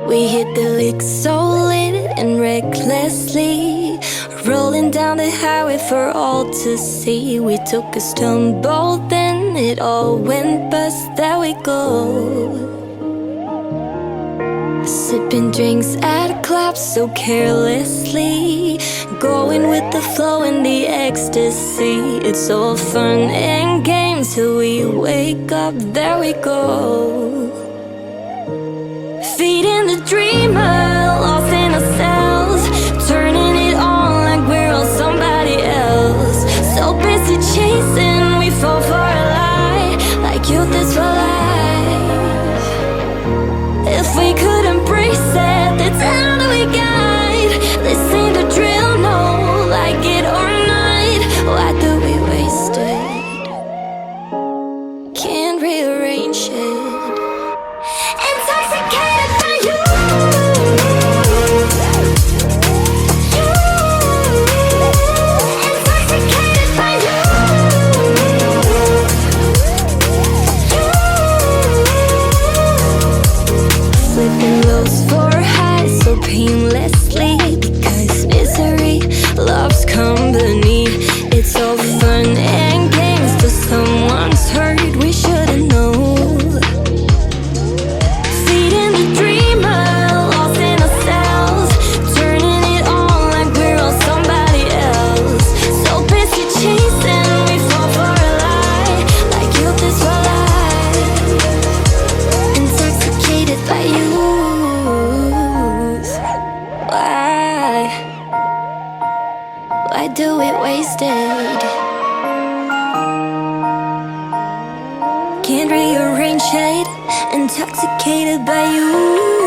We hit the lick so lit and recklessly, rolling down the highway for all to see. We took a stumble, then it all went bust. There we go, sipping drinks at a club so carelessly, going with the flow and the ecstasy. It's all fun and games till we wake up. There we go, feeding the dreamer, lost in ourselves, turning it on like we're on somebody else. So busy chasing, we fall for a lie, like youth is for life. If we could embrace it, that's how do we guide. This ain't the drill, no, like it or not. Why do we waste it? Can't rearrange it. Intoxicated by you, intoxicated by you, flipping lows for highs so painlessly, because misery loves company. It's all fun and games till someone's hurt. We shouldn't know, feeding the dreamer, lost in ourselves, turning it on like we're on somebody else. So busy chasing, we fall for a lie, like youth is for life. Intoxicated by youth. Why do we waste it? Can't rearrange it. Intoxicated by you.